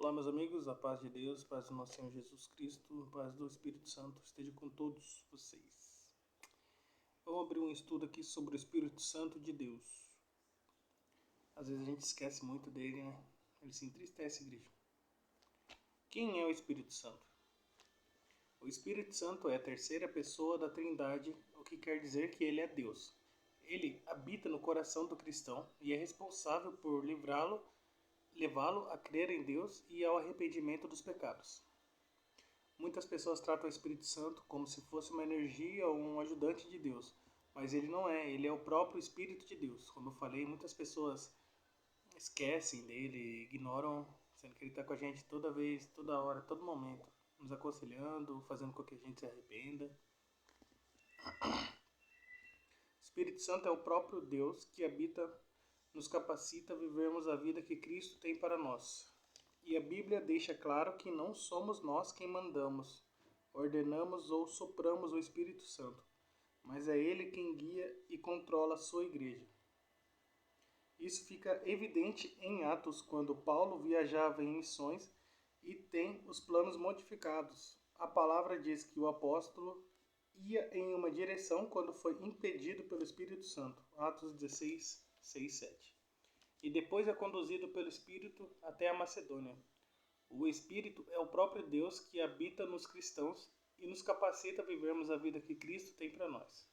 Olá, meus amigos, a paz de Deus, a paz do nosso Senhor Jesus Cristo, a paz do Espírito Santo esteja com todos vocês. Vamos abrir um estudo aqui sobre o Espírito Santo de Deus. Às vezes a gente esquece muito dele, né? Ele se entristece, igreja. Quem é o Espírito Santo? O Espírito Santo é a terceira pessoa da Trindade, o que quer dizer que ele é Deus. Ele habita no coração do cristão e é responsável por levá-lo a crer em Deus e ao arrependimento dos pecados. Muitas pessoas tratam o Espírito Santo como se fosse uma energia ou um ajudante de Deus, mas ele não é, ele é o próprio Espírito de Deus. Como eu falei, muitas pessoas esquecem dele, ignoram, sendo que ele está com a gente toda vez, toda hora, todo momento, nos aconselhando, fazendo com que a gente se arrependa. O Espírito Santo é o próprio Deus que habita, nos capacita a vivermos a vida que Cristo tem para nós. E a Bíblia deixa claro que não somos nós quem mandamos, ordenamos ou sopramos o Espírito Santo, mas é Ele quem guia e controla a sua igreja. Isso fica evidente em Atos, quando Paulo viajava em missões e tem os planos modificados. A palavra diz que o apóstolo ia em uma direção quando foi impedido pelo Espírito Santo. Atos 16, 6, 7. E depois é conduzido pelo Espírito até a Macedônia. O Espírito é o próprio Deus que habita nos cristãos e nos capacita a vivermos a vida que Cristo tem para nós.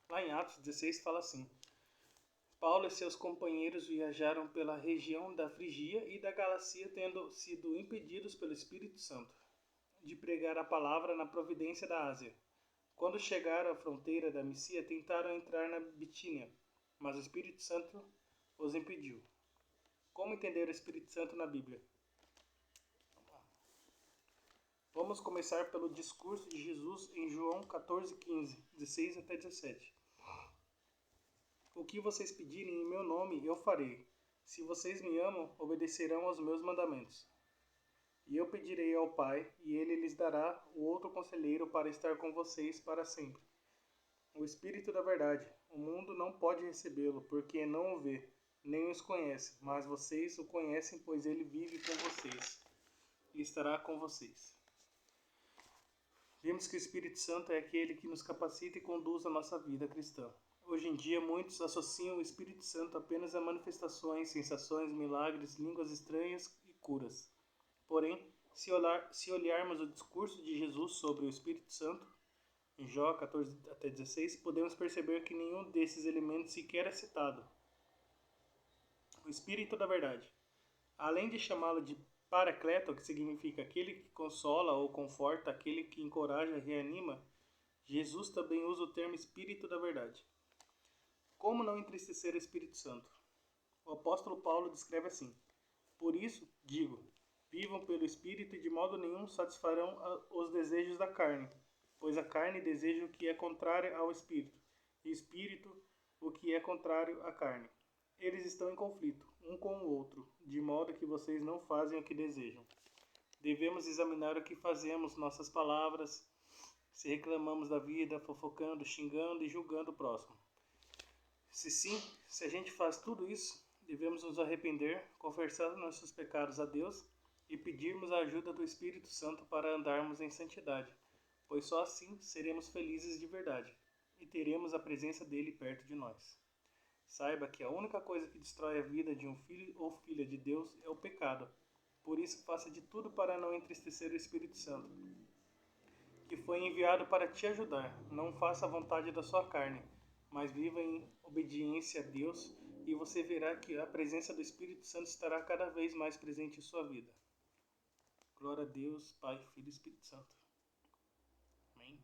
Lá em Atos 16 fala assim: Paulo e seus companheiros viajaram pela região da Frigia e da Galacia, tendo sido impedidos pelo Espírito Santo de pregar a palavra na província da Ásia. Quando chegaram à fronteira da Mísia, tentaram entrar na Bitínia, mas o Espírito Santo os impediu. Como entender o Espírito Santo na Bíblia? Vamos começar pelo discurso de Jesus em João 14,15, 16 até 17. O que vocês pedirem em meu nome, eu farei. Se vocês me amam, obedecerão aos meus mandamentos. E eu pedirei ao Pai, e ele lhes dará o outro conselheiro para estar com vocês para sempre. O Espírito da Verdade. O mundo não pode recebê-lo, porque não o vê, nem os conhece, mas vocês o conhecem, pois ele vive com vocês e estará com vocês. Vimos que o Espírito Santo é aquele que nos capacita e conduz a nossa vida cristã. Hoje em dia, muitos associam o Espírito Santo apenas a manifestações, sensações, milagres, línguas estranhas e curas. Porém, se olharmos o discurso de Jesus sobre o Espírito Santo, em Jó 14 até 16, podemos perceber que nenhum desses elementos sequer é citado. O Espírito da Verdade. Além de chamá-lo de Paracleto, que significa aquele que consola ou conforta, aquele que encoraja e reanima, Jesus também usa o termo Espírito da Verdade. Como não entristecer o Espírito Santo? O apóstolo Paulo descreve assim: Por isso, digo, vivam pelo Espírito e de modo nenhum satisfarão os desejos da carne, pois a carne deseja o que é contrário ao Espírito, e o Espírito o que é contrário à carne. Eles estão em conflito, um com o outro, de modo que vocês não fazem o que desejam. Devemos examinar o que fazemos, nossas palavras, se reclamamos da vida, fofocando, xingando e julgando o próximo. Se sim, se a gente faz tudo isso, devemos nos arrepender, confessar nossos pecados a Deus e pedirmos a ajuda do Espírito Santo para andarmos em santidade, pois só assim seremos felizes de verdade e teremos a presença dele perto de nós. Saiba que a única coisa que destrói a vida de um filho ou filha de Deus é o pecado. Por isso, faça de tudo para não entristecer o Espírito Santo, que foi enviado para te ajudar. Não faça a vontade da sua carne, mas viva em obediência a Deus, e você verá que a presença do Espírito Santo estará cada vez mais presente em sua vida. Glória a Deus, Pai, Filho e Espírito Santo. Amém.